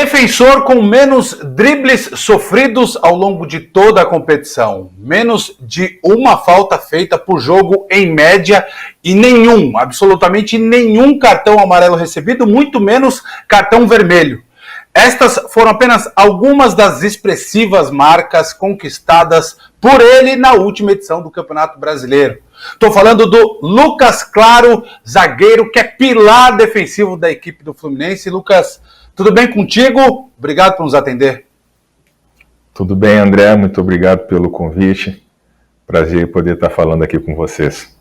Defensor com menos dribles sofridos ao longo de toda a competição. Menos de uma falta feita por jogo em média e absolutamente nenhum cartão amarelo recebido, muito menos cartão vermelho. Estas foram apenas algumas das expressivas marcas conquistadas por ele na última edição do Campeonato Brasileiro. Estou falando do Lucas Claro, zagueiro que é pilar defensivo da equipe do Fluminense. Lucas, tudo bem contigo? Obrigado por nos atender. Tudo bem, André. Muito obrigado pelo convite. Prazer poder estar falando aqui com vocês.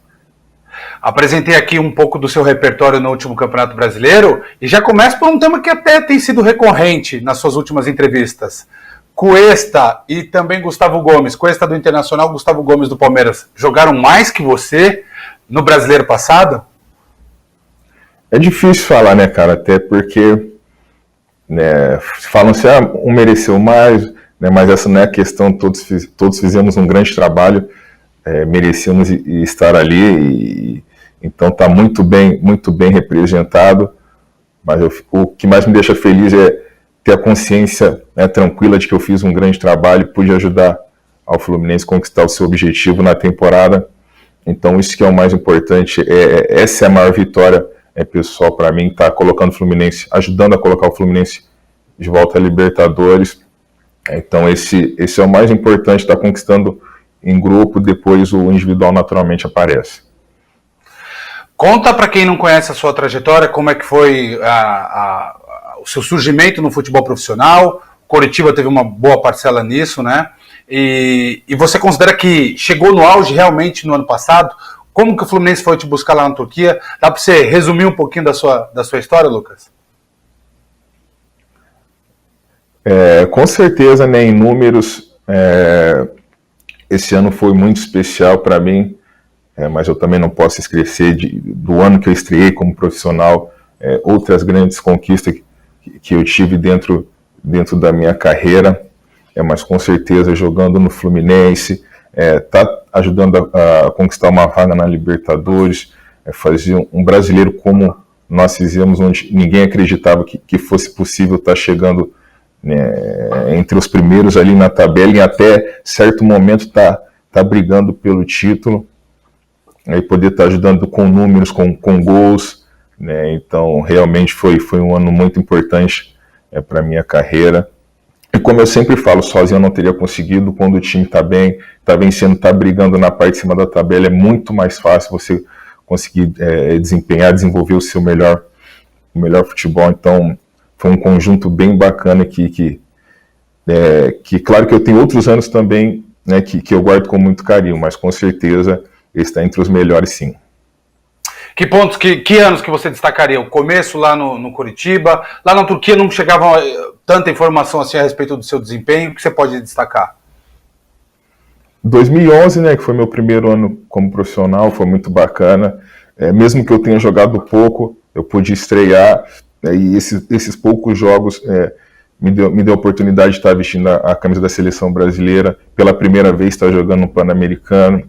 Apresentei aqui um pouco do seu repertório no último Campeonato Brasileiro e já começo por um tema que até tem sido recorrente nas suas últimas entrevistas. Cuesta e também Gustavo Gomes, Cuesta do Internacional, Gustavo Gomes do Palmeiras, jogaram mais que você no Brasileiro passado? É difícil falar, né, cara? Até porque falam assim, um mereceu mais, né, mas essa não é a questão. Todos fizemos um grande trabalho, merecíamos estar ali, então está muito bem representado. Mas o que mais me deixa feliz é ter a consciência, né, tranquila de que eu fiz um grande trabalho e pude ajudar ao Fluminense a conquistar o seu objetivo na temporada. Então isso que é o mais importante, essa é a maior vitória pessoal para mim, tá colocando o Fluminense, ajudando a colocar o Fluminense de volta a Libertadores. Então esse é o mais importante, tá conquistando em grupo, depois o individual naturalmente aparece. Conta para quem não conhece a sua trajetória, como é que foi o seu surgimento no futebol profissional. O Coritiba teve uma boa parcela nisso, né? E você considera que chegou no auge realmente no ano passado? Como que o Fluminense foi te buscar lá na Turquia? Dá para você resumir um pouquinho da sua história, Lucas? Com certeza, né, em números, esse ano foi muito especial para mim, mas eu também não posso esquecer do ano que eu estreiei como profissional, outras grandes conquistas que eu tive dentro da minha carreira, mas com certeza jogando no Fluminense, tá ajudando a conquistar uma vaga na Libertadores, fazer um brasileiro como nós fizemos, onde ninguém acreditava que fosse possível estar chegando, né, entre os primeiros ali na tabela e até certo momento tá brigando pelo título, e poder estar ajudando com números, com gols, né? Então realmente foi um ano muito importante para a minha carreira. E como eu sempre falo, sozinho eu não teria conseguido. Quando o time está bem, está vencendo, está brigando na parte de cima da tabela, é muito mais fácil você conseguir desenvolver o seu melhor futebol. Então foi um conjunto bem bacana que claro que eu tenho outros anos também, né, que eu guardo com muito carinho, mas com certeza ele está entre os melhores, sim. Que pontos, que anos que você destacaria? O começo lá no Coritiba, lá na Turquia não chegava tanta informação assim a respeito do seu desempenho, o que você pode destacar? 2011, né, que foi meu primeiro ano como profissional, foi muito bacana. Mesmo que eu tenha jogado pouco, eu pude estrear, e esses poucos jogos me deu a oportunidade de estar vestindo a camisa da seleção brasileira, pela primeira vez estar jogando no Pan-Americano.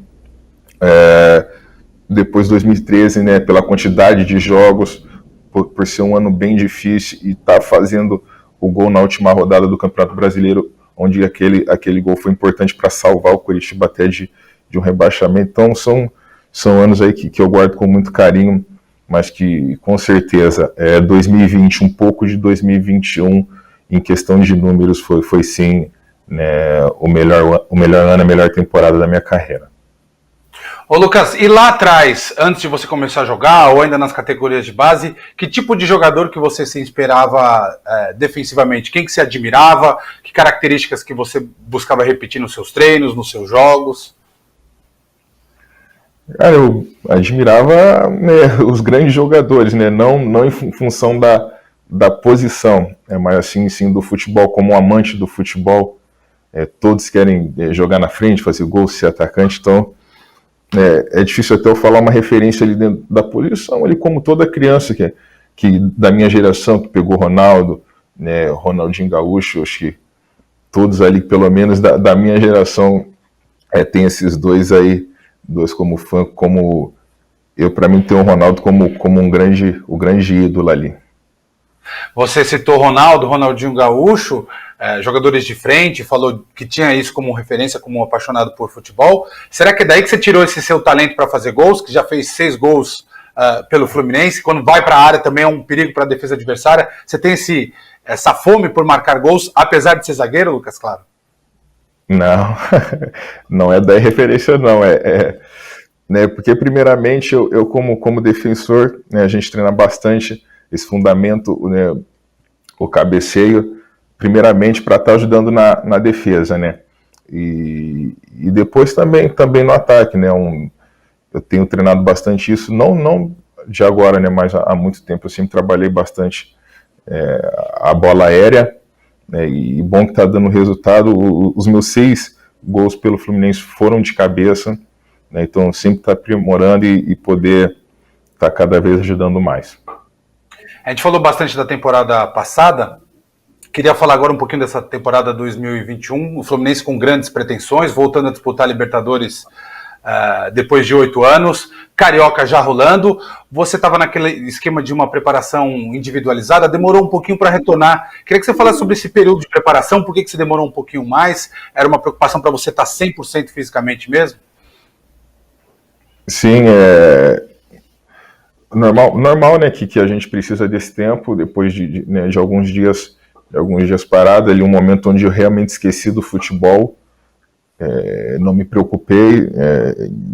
Depois de 2013, né, pela quantidade de jogos, por ser um ano bem difícil e estar fazendo o gol na última rodada do Campeonato Brasileiro, onde aquele gol foi importante para salvar o Coritiba até de um rebaixamento. Então são anos aí que eu guardo com muito carinho, mas que com certeza 2020, um pouco de 2021, em questão de números, foi sim, né, o melhor ano, a melhor temporada da minha carreira. Ô Lucas, e lá atrás, antes de você começar a jogar, ou ainda nas categorias de base, que tipo de jogador que você se esperava defensivamente? Quem que você admirava? Que características que você buscava repetir nos seus treinos, nos seus jogos? Cara, eu admirava, né, os grandes jogadores, né, não em função da posição, mas assim, sim, do futebol, como um amante do futebol. Todos querem jogar na frente, fazer gol, ser atacante, então é difícil até eu falar uma referência ali dentro da posição, ali como toda criança que da minha geração, que pegou Ronaldo, né, Ronaldinho Gaúcho, acho que todos ali, pelo menos da minha geração, tem esses dois como fã, como eu, para mim, tenho o Ronaldo como o grande ídolo ali. Você citou Ronaldo, Ronaldinho Gaúcho, jogadores de frente, falou que tinha isso como referência, como um apaixonado por futebol. Será que é daí que você tirou esse seu talento para fazer gols, que já fez 6 gols pelo Fluminense? Quando vai para a área também é um perigo para a defesa adversária. Você tem essa fome por marcar gols, apesar de ser zagueiro, Lucas Claro? Não, não é daí referência não, né, porque primeiramente eu como defensor, né, a gente treina bastante esse fundamento, né, o cabeceio, primeiramente para estar ajudando na defesa, né, e depois também no ataque, né, eu tenho treinado bastante isso, não de agora, né, mas há muito tempo eu sempre trabalhei bastante a bola aérea, né, e bom que está dando resultado. Os meus 6 gols pelo Fluminense foram de cabeça, né, então sempre está aprimorando e poder estar cada vez ajudando mais. A gente falou bastante da temporada passada, queria falar agora um pouquinho dessa temporada 2021, o Fluminense com grandes pretensões, voltando a disputar a Libertadores depois de 8 anos, Carioca já rolando. Você estava naquele esquema de uma preparação individualizada, demorou um pouquinho para retornar. Queria que você falasse sobre esse período de preparação, por que você demorou um pouquinho mais? Era uma preocupação para você estar 100% fisicamente mesmo? Sim, normal, né, que a gente precisa desse tempo, depois né, de alguns dias parado, ali um momento onde eu realmente esqueci do futebol, não me preocupei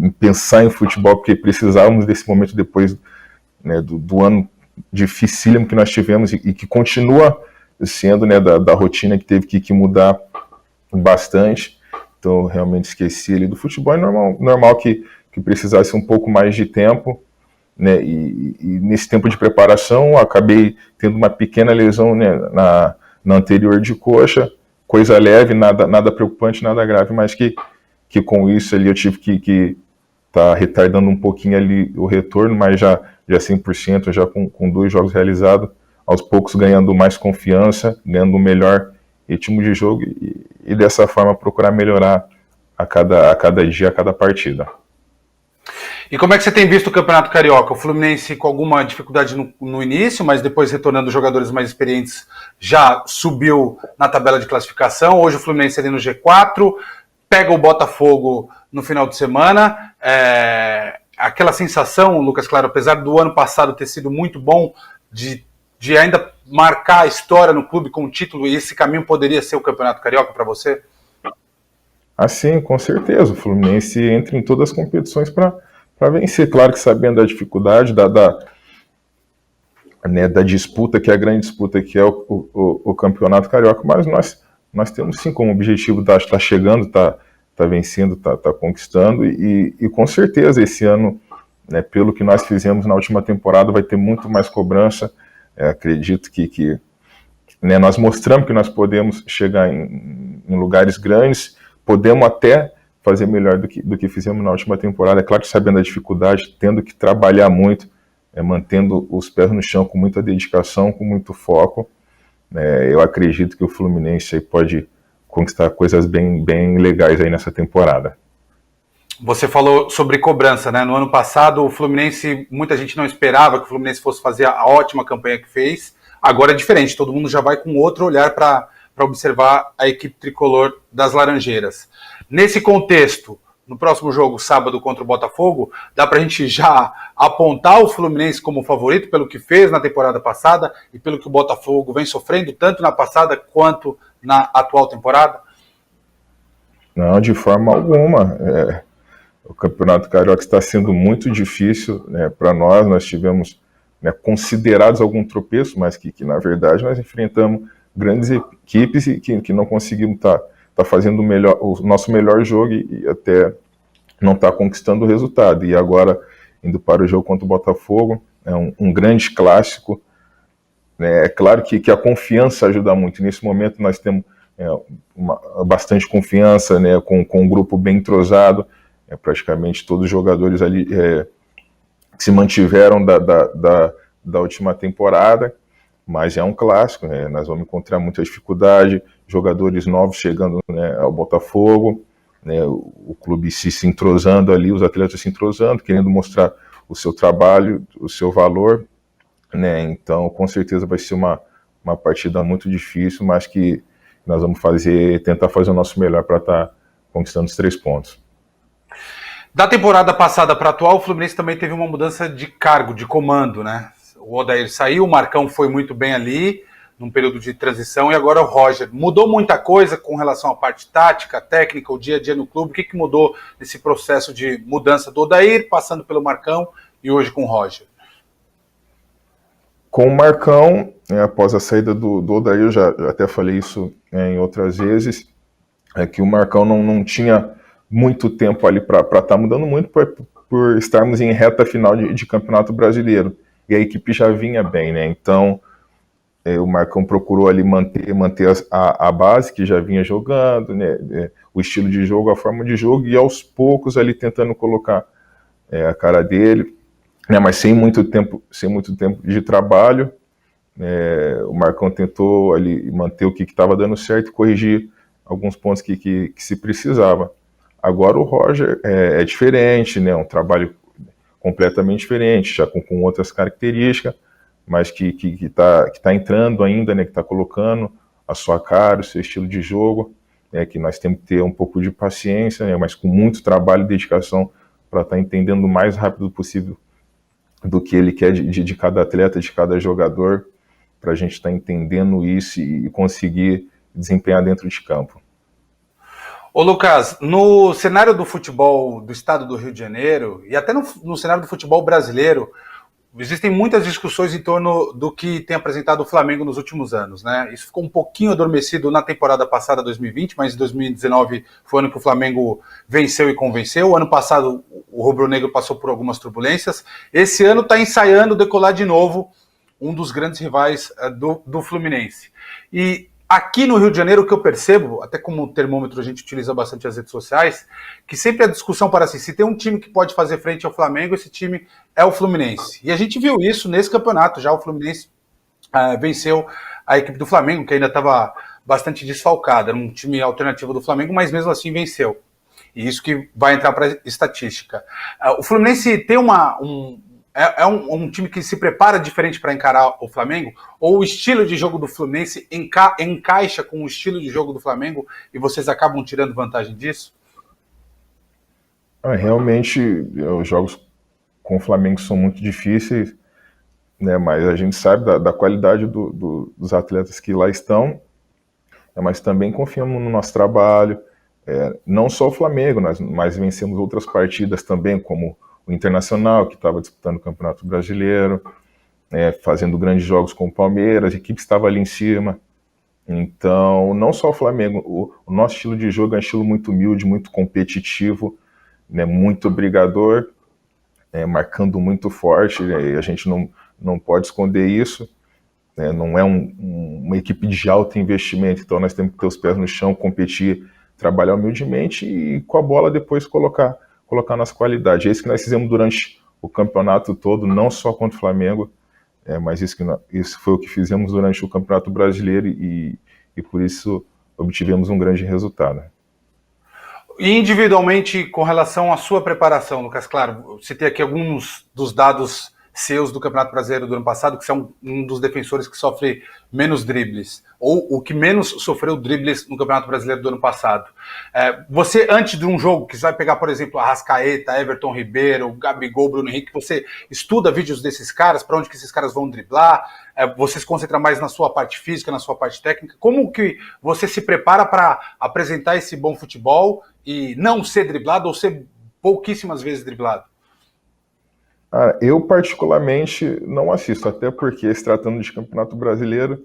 em pensar em futebol, porque precisávamos desse momento depois, né, do ano dificílimo que nós tivemos e que continua sendo, né, da rotina que teve que mudar bastante. Então, eu realmente esqueci ali do futebol. É normal que precisasse um pouco mais de tempo, né, e nesse tempo de preparação acabei tendo uma pequena lesão, né, na anterior de coxa, coisa leve, nada preocupante, nada grave, mas que com isso ali eu tive que tá retardando um pouquinho ali o retorno, mas já 100%, já com 2 jogos realizados, aos poucos ganhando mais confiança, ganhando um melhor ritmo de jogo e dessa forma procurar melhorar a cada dia, a cada partida. E como é que você tem visto o Campeonato Carioca? O Fluminense com alguma dificuldade no início, mas depois retornando jogadores mais experientes, já subiu na tabela de classificação. Hoje o Fluminense ali no G4, pega o Botafogo no final de semana. Aquela sensação, Lucas Claro, apesar do ano passado ter sido muito bom, de ainda marcar a história no clube com o título, e esse caminho poderia ser o Campeonato Carioca para você? Assim, com certeza. O Fluminense entra em todas as competições para vencer, claro que sabendo da dificuldade, né, da disputa, que é a grande disputa, que é o Campeonato Carioca, mas nós temos sim como objetivo estar chegando, tá vencendo, tá conquistando, e com certeza esse ano, né, pelo que nós fizemos na última temporada, vai ter muito mais cobrança. Acredito que né, nós mostramos que nós podemos chegar em lugares grandes, podemos até fazer melhor do que fizemos na última temporada. É claro que sabendo a dificuldade, tendo que trabalhar muito, mantendo os pés no chão com muita dedicação, com muito foco, eu acredito que o Fluminense aí pode conquistar coisas bem legais aí nessa temporada. Você falou sobre cobrança, né? No ano passado, o Fluminense, muita gente não esperava que o Fluminense fosse fazer a ótima campanha que fez. Agora é diferente, todo mundo já vai com outro olhar para observar a equipe tricolor das Laranjeiras. Nesse contexto, no próximo jogo, sábado, contra o Botafogo, dá para a gente já apontar o Fluminense como favorito pelo que fez na temporada passada e pelo que o Botafogo vem sofrendo, tanto na passada quanto na atual temporada? Não, de forma alguma. O Campeonato Carioca está sendo muito difícil, né, para nós. Nós tivemos, né, considerados algum tropeço, mas que na verdade nós enfrentamos grandes equipes e que não conseguimos estar fazendo o nosso melhor jogo e até não estar conquistando o resultado. E agora, indo para o jogo contra o Botafogo, é um grande clássico. É claro que a confiança ajuda muito. Nesse momento nós temos bastante confiança, né, com um grupo bem entrosado. Praticamente todos os jogadores ali se mantiveram da última temporada, mas é um clássico, né? Nós vamos encontrar muita dificuldade, jogadores novos chegando, né, ao Botafogo, né, o clube se entrosando ali, os atletas se entrosando, querendo mostrar o seu trabalho, o seu valor, né? Então, com certeza vai ser uma partida muito difícil, mas que nós vamos tentar fazer o nosso melhor para estar conquistando os 3 pontos. Da temporada passada para a atual, o Fluminense também teve uma mudança de cargo, de comando, né? O Odair saiu, o Marcão foi muito bem ali, num período de transição, e agora o Roger. Mudou muita coisa com relação à parte tática, técnica, o dia a dia no clube? O que mudou nesse processo de mudança do Odair, passando pelo Marcão e hoje com o Roger? Com o Marcão, após a saída do Odair, eu já até falei isso em outras vezes, que o Marcão não tinha muito tempo ali para estar mudando muito por estarmos em reta final de Campeonato Brasileiro. E a equipe já vinha bem, né? Então, o Marcão procurou ali manter a base que já vinha jogando, né? O estilo de jogo, a forma de jogo, e aos poucos ali tentando colocar a cara dele, né? Mas sem muito tempo de trabalho. O Marcão tentou ali manter o que estava dando certo e corrigir alguns pontos que se precisava. Agora o Roger é diferente, né? Um trabalho completamente diferente, já com outras características, mas que tá entrando ainda, né? Que está colocando a sua cara, o seu estilo de jogo, que nós temos que ter um pouco de paciência, né? Mas com muito trabalho e dedicação para estar entendendo o mais rápido possível do que ele quer de cada atleta, de cada jogador, para a gente estar entendendo isso e conseguir desempenhar dentro de campo. Ô Lucas, no cenário do futebol do estado do Rio de Janeiro, e até no cenário do futebol brasileiro, existem muitas discussões em torno do que tem apresentado o Flamengo nos últimos anos, né? Isso ficou um pouquinho adormecido na temporada passada, 2020, mas em 2019 foi o ano que o Flamengo venceu e convenceu. O ano passado o rubro-negro passou por algumas turbulências. Esse ano está ensaiando decolar de novo um dos grandes rivais do Fluminense. E aqui no Rio de Janeiro, o que eu percebo, até como termômetro a gente utiliza bastante as redes sociais, que sempre a discussão para assim, se tem um time que pode fazer frente ao Flamengo, esse time é o Fluminense. E a gente viu isso nesse campeonato, já o Fluminense venceu a equipe do Flamengo, que ainda estava bastante desfalcada, era um time alternativo do Flamengo, mas mesmo assim venceu. E isso que vai entrar para a estatística. O Fluminense tem um time que se prepara diferente para encarar o Flamengo? Ou o estilo de jogo do Fluminense encaixa com o estilo de jogo do Flamengo e vocês acabam tirando vantagem disso? Realmente, os jogos com o Flamengo são muito difíceis, né? Mas a gente sabe da qualidade dos atletas que lá estão, mas também confiamos no nosso trabalho. Não só o Flamengo, mas vencemos outras partidas também, como o Internacional, que estava disputando o Campeonato Brasileiro, fazendo grandes jogos com o Palmeiras, a equipe estava ali em cima. Então, não só o Flamengo, o nosso estilo de jogo é um estilo muito humilde, muito competitivo, né, muito brigador, marcando muito forte, né, e a gente não pode esconder isso. Não é uma equipe de alto investimento, então nós temos que ter os pés no chão, competir, trabalhar humildemente e com a bola depois colocar nossa qualidade. É isso que nós fizemos durante o campeonato todo, não só contra o Flamengo, mas isso foi o que fizemos durante o Campeonato Brasileiro e por isso obtivemos um grande resultado. E individualmente, com relação à sua preparação, Lucas, claro, citei aqui alguns dos dados seus do Campeonato Brasileiro do ano passado, que são um dos defensores que sofre menos dribles, ou o que menos sofreu dribles no Campeonato Brasileiro do ano passado. Você, antes de um jogo, que você vai pegar, por exemplo, Arrascaeta, Everton Ribeiro, Gabigol, Bruno Henrique, você estuda vídeos desses caras, para onde que esses caras vão driblar, você se concentra mais na sua parte física, na sua parte técnica. Como que você se prepara para apresentar esse bom futebol e não ser driblado ou ser pouquíssimas vezes driblado? Eu particularmente não assisto, até porque se tratando de Campeonato Brasileiro,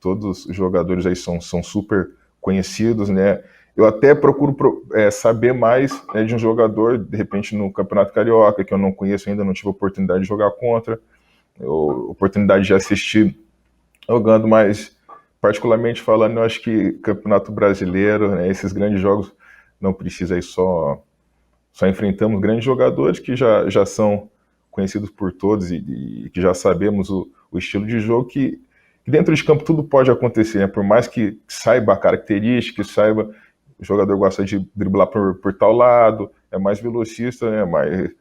todos os jogadores aí são super conhecidos, né? Eu até procuro saber mais, né, de um jogador, de repente no Campeonato Carioca, que eu não conheço ainda, não tive a oportunidade de jogar contra, oportunidade de assistir jogando, mas particularmente falando, eu acho que Campeonato Brasileiro, né, esses grandes jogos, não precisa aí só enfrentamos grandes jogadores que já são conhecidos por todos e que já sabemos o estilo de jogo, que dentro de campo tudo pode acontecer, né? Por mais que saiba a característica, que saiba o jogador gosta de driblar por tal lado, é mais velocista, né?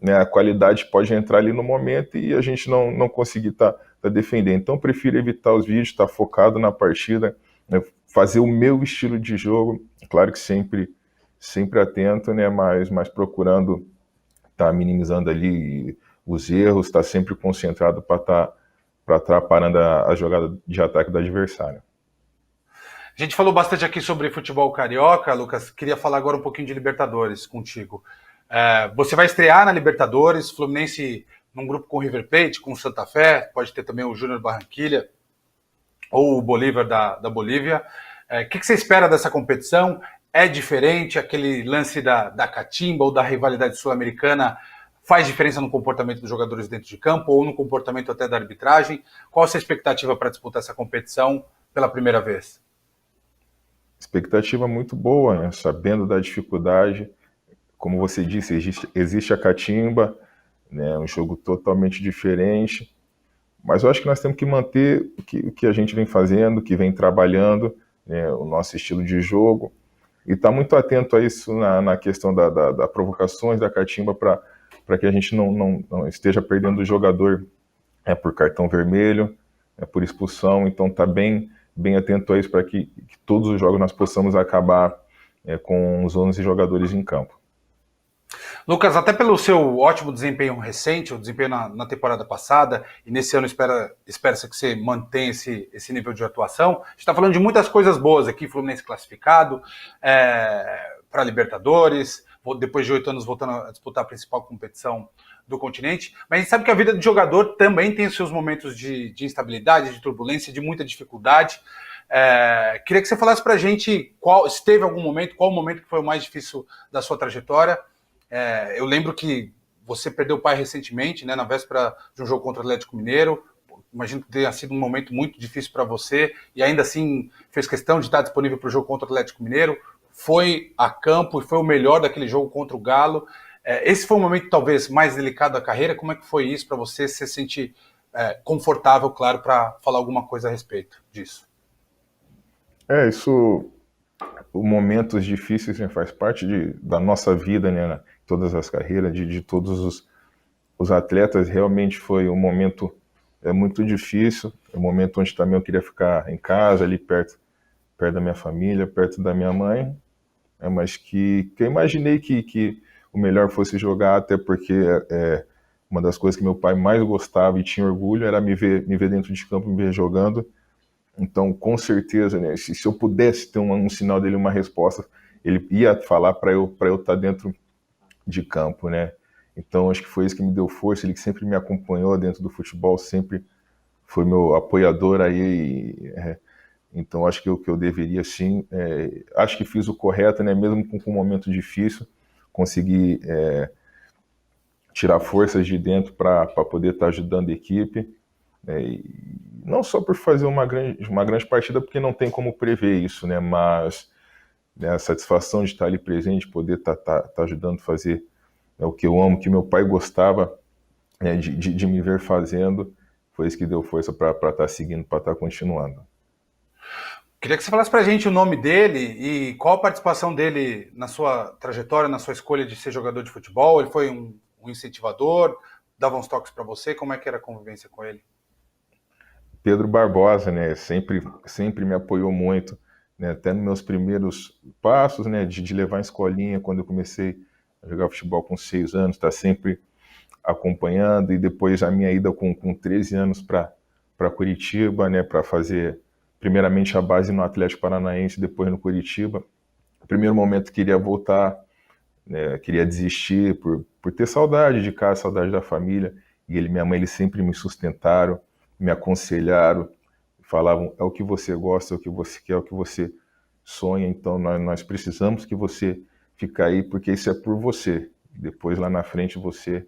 né, a qualidade pode entrar ali no momento e a gente não conseguir tá defendendo. Então, eu prefiro evitar os vídeos, estar focado na partida, né, fazer o meu estilo de jogo, claro que sempre atento, né, mas procurando estar minimizando ali os erros, estar sempre concentrado para estar parando a jogada de ataque do adversário. A gente falou bastante aqui sobre futebol carioca, Lucas. Queria falar agora um pouquinho de Libertadores contigo. Você vai estrear na Libertadores, Fluminense num grupo com o River Plate, com o Santa Fé, pode ter também o Júnior Barranquilla ou o Bolívar da Bolívia. O que você espera dessa competição? É diferente? Aquele lance da catimba ou da rivalidade sul-americana faz diferença no comportamento dos jogadores dentro de campo ou no comportamento até da arbitragem? Qual a sua expectativa para disputar essa competição pela primeira vez? Expectativa muito boa, né? Sabendo da dificuldade. Como você disse, existe a catimba, né? Um jogo totalmente diferente. Mas eu acho que nós temos que manter o que a gente vem fazendo, o que vem trabalhando, né? O nosso estilo de jogo. E estar muito atento a isso na questão da provocações, da catimba, para que a gente não esteja perdendo o jogador por cartão vermelho, por expulsão. Então, está bem atento a isso para que todos os jogos nós possamos acabar com os 11 jogadores em campo. Lucas, até pelo seu ótimo desempenho recente, o desempenho na temporada passada, e nesse ano espera-se que você mantenha esse nível de atuação, a gente está falando de muitas coisas boas aqui, Fluminense classificado para Libertadores, depois de 8 anos voltando a disputar a principal competição do continente, mas a gente sabe que a vida de jogador também tem os seus momentos de instabilidade, de turbulência, de muita dificuldade. Queria que você falasse para a gente se teve algum momento, qual o momento que foi o mais difícil da sua trajetória. Eu lembro que você perdeu o pai recentemente, né, na véspera de um jogo contra o Atlético Mineiro. Imagino que tenha sido um momento muito difícil para você e ainda assim fez questão de estar disponível para o jogo contra o Atlético Mineiro. Foi a campo e foi o melhor daquele jogo contra o Galo. Esse foi o momento talvez mais delicado da carreira. Como é que foi isso para você se sentir confortável, claro, para falar alguma coisa a respeito disso? Isso, momentos difíceis, né, faz parte da nossa vida, né, todas as carreiras, de todos os atletas. Realmente foi um momento muito difícil, um momento onde também eu queria ficar em casa, ali perto da minha família, perto da minha mãe, mas que eu imaginei que o melhor fosse jogar, até porque uma das coisas que meu pai mais gostava e tinha orgulho era me ver dentro de campo, me ver jogando. Então, com certeza, né, se eu pudesse ter um sinal dele, uma resposta, ele ia falar para eu estar dentro de campo, né? Então, acho que foi isso que me deu força. Ele que sempre me acompanhou dentro do futebol, sempre foi meu apoiador aí. Então, acho que eu deveria, sim. Acho que fiz o correto, né? Mesmo com um momento difícil, consegui tirar forças de dentro para poder estar ajudando a equipe. E não só por fazer uma grande partida, porque não tem como prever isso, né? Mas a satisfação de estar ali presente, poder estar ajudando a fazer o que eu amo, que meu pai gostava, né, de me ver fazendo, foi isso que deu força para estar seguindo, para estar continuando. Queria que você falasse para a gente o nome dele e qual a participação dele na sua trajetória, na sua escolha de ser jogador de futebol. Ele foi um incentivador, dava uns toques para você, como é que era a convivência com ele? Pedro Barbosa, né, sempre me apoiou muito, né, até nos meus primeiros passos, né, de levar em escolinha, quando eu comecei a jogar futebol com 6 anos, está sempre acompanhando, e depois a minha ida com 13 anos para Curitiba, né, para fazer primeiramente a base no Atlético Paranaense, depois no Curitiba. No primeiro momento queria voltar, né, queria desistir por ter saudade de casa, saudade da família, e ele e minha mãe eles sempre me sustentaram, me aconselharam, falavam, é o que você gosta, é o que você quer, é o que você sonha, então nós precisamos que você fique aí, porque isso é por você. Depois lá na frente você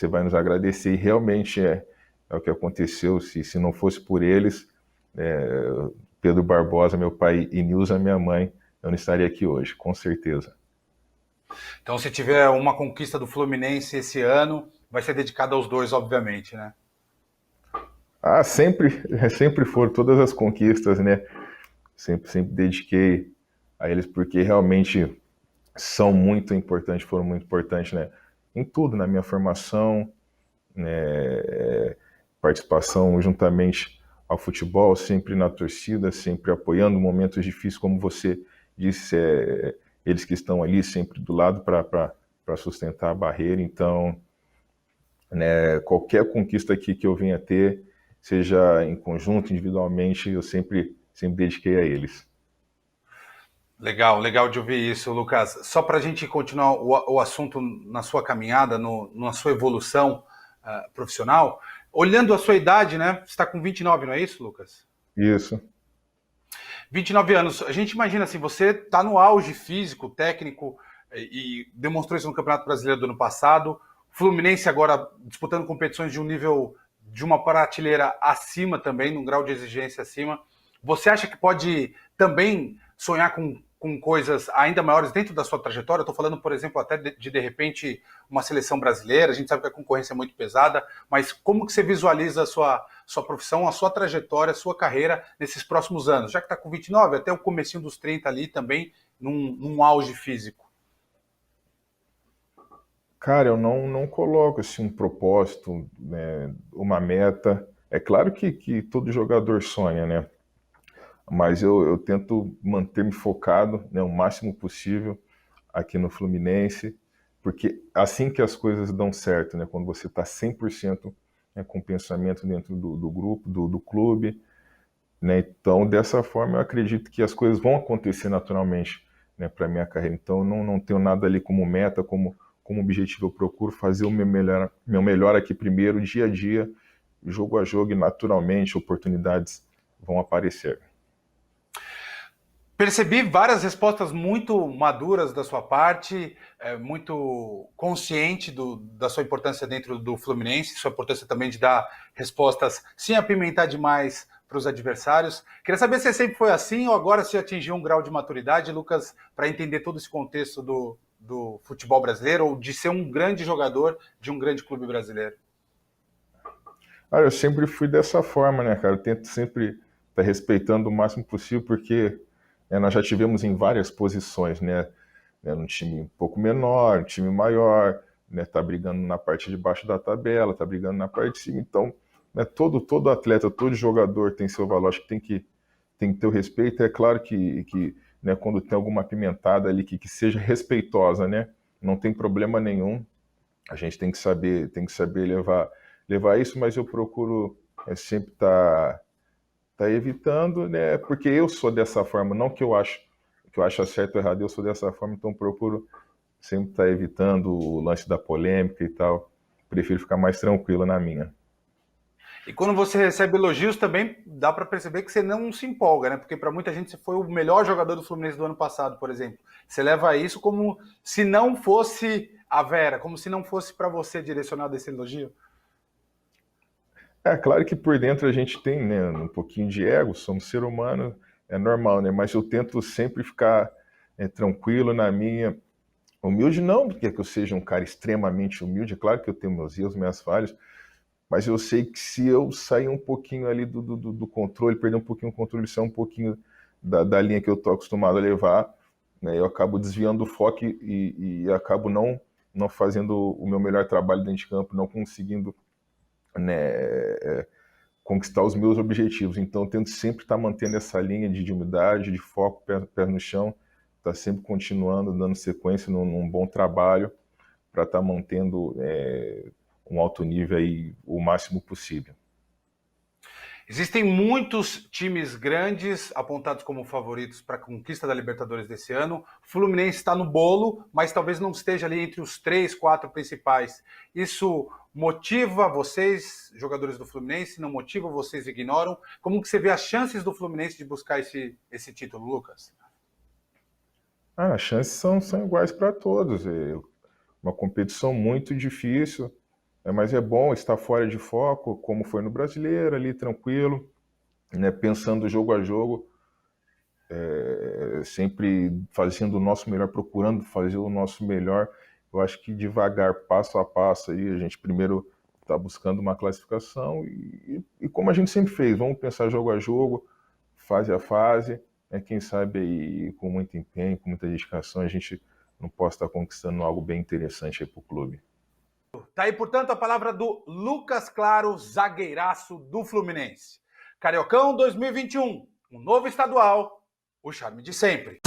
vai nos agradecer, e realmente é o que aconteceu. Se não fosse por eles, Pedro Barbosa, meu pai, e Nilza, minha mãe, eu não estaria aqui hoje, com certeza. Então, se tiver uma conquista do Fluminense esse ano, vai ser dedicada aos dois, obviamente, né? Sempre foram todas as conquistas, né? Sempre dediquei a eles, porque realmente são muito importantes, foram muito importantes, né? em tudo, na minha formação, né, participação juntamente ao futebol, sempre na torcida, sempre apoiando momentos difíceis, como você disse, eles que estão ali sempre do lado para sustentar a barreira. Então, né, qualquer conquista aqui que eu venha ter, seja em conjunto, individualmente, eu sempre dediquei a eles. Legal, legal de ouvir isso, Lucas. Só para a gente continuar o assunto na sua caminhada, na sua evolução profissional, olhando a sua idade, né? Você está com 29, não é isso, Lucas? Isso. 29 anos. A gente imagina assim, você está no auge físico, técnico, e demonstrou isso no Campeonato Brasileiro do ano passado. Fluminense agora disputando competições de um nível, de uma prateleira acima também, num grau de exigência acima. Você acha que pode também sonhar com coisas ainda maiores dentro da sua trajetória? Estou falando, por exemplo, até de repente, uma seleção brasileira. A gente sabe que a concorrência é muito pesada, mas como que você visualiza a sua profissão, a sua trajetória, a sua carreira nesses próximos anos? Já que está com 29, até o comecinho dos 30 ali também, num auge físico. Cara, eu não coloco assim, um propósito, né, uma meta. É claro que todo jogador sonha, né? Mas eu tento manter-me focado, né, o máximo possível aqui no Fluminense, porque assim que as coisas dão certo, né, quando você está 100%, né, com pensamento dentro do grupo, do clube, né, então dessa forma eu acredito que as coisas vão acontecer naturalmente, né, para a minha carreira. Então eu não tenho nada ali como meta, como objetivo. Eu procuro fazer o meu melhor aqui primeiro, dia a dia, jogo a jogo, e naturalmente oportunidades vão aparecer. Percebi várias respostas muito maduras da sua parte, muito consciente da sua importância dentro do Fluminense, sua importância também de dar respostas sem apimentar demais para os adversários. Queria saber se você sempre foi assim ou agora se atingiu um grau de maturidade, Lucas, para entender todo esse contexto do futebol brasileiro ou de ser um grande jogador de um grande clube brasileiro. Ah, eu sempre fui dessa forma, né, cara? Eu tento sempre estar respeitando o máximo possível, porque nós já tivemos em várias posições, né? Num time um pouco menor, um time maior, né? Tá brigando na parte de baixo da tabela, tá brigando na parte de cima. Então, né, todo atleta, todo jogador tem seu valor. Acho que tem que ter o respeito. É claro que né, quando tem alguma pimentada ali que seja respeitosa, né? Não tem problema nenhum. A gente tem que saber levar isso, mas eu procuro sempre tá evitando, né? Porque eu sou dessa forma, não que eu acho certo ou errado, eu sou dessa forma, então procuro sempre estar evitando o lance da polêmica e tal. Prefiro ficar mais tranquilo na minha. E quando você recebe elogios também dá para perceber que você não se empolga, né? Porque para muita gente você foi o melhor jogador do Fluminense do ano passado, por exemplo. Você leva isso como se não fosse a Vera, como se não fosse para você direcionado esse elogio. É claro que por dentro a gente tem, né, um pouquinho de ego, somos ser humano, é normal, né? Mas eu tento sempre ficar tranquilo na minha. Humilde não porque eu seja um cara extremamente humilde, é claro que eu tenho meus erros, minhas falhas, mas eu sei que se eu sair um pouquinho ali do controle, perder um pouquinho o controle, sair um pouquinho da linha que eu estou acostumado a levar, né, eu acabo desviando o foco e acabo não fazendo o meu melhor trabalho dentro de campo, não conseguindo, né, conquistar os meus objetivos. Então eu tento sempre estar mantendo essa linha de humildade, de foco, pé no chão, estar sempre continuando, dando sequência num bom trabalho, para estar mantendo um alto nível aí o máximo possível. Existem muitos times grandes apontados como favoritos para a conquista da Libertadores desse ano. O Fluminense está no bolo, mas talvez não esteja ali entre os 3, 4 principais. Isso motiva vocês, jogadores do Fluminense? Não motiva? Vocês ignoram? Como que você vê as chances do Fluminense de buscar esse título, Lucas? As chances são iguais para todos. É uma competição muito difícil, mas é bom estar fora de foco, como foi no Brasileiro, ali tranquilo, né, pensando jogo a jogo, sempre fazendo o nosso melhor, procurando fazer o nosso melhor. Eu acho que devagar, passo a passo, aí, a gente primeiro está buscando uma classificação e como a gente sempre fez, vamos pensar jogo a jogo, fase a fase, né, quem sabe aí, com muito empenho, com muita dedicação, a gente não possa estar conquistando algo bem interessante para o clube. Tá aí, portanto, a palavra do Lucas Claro, zagueiraço do Fluminense. Cariocão 2021, um novo estadual, o charme de sempre.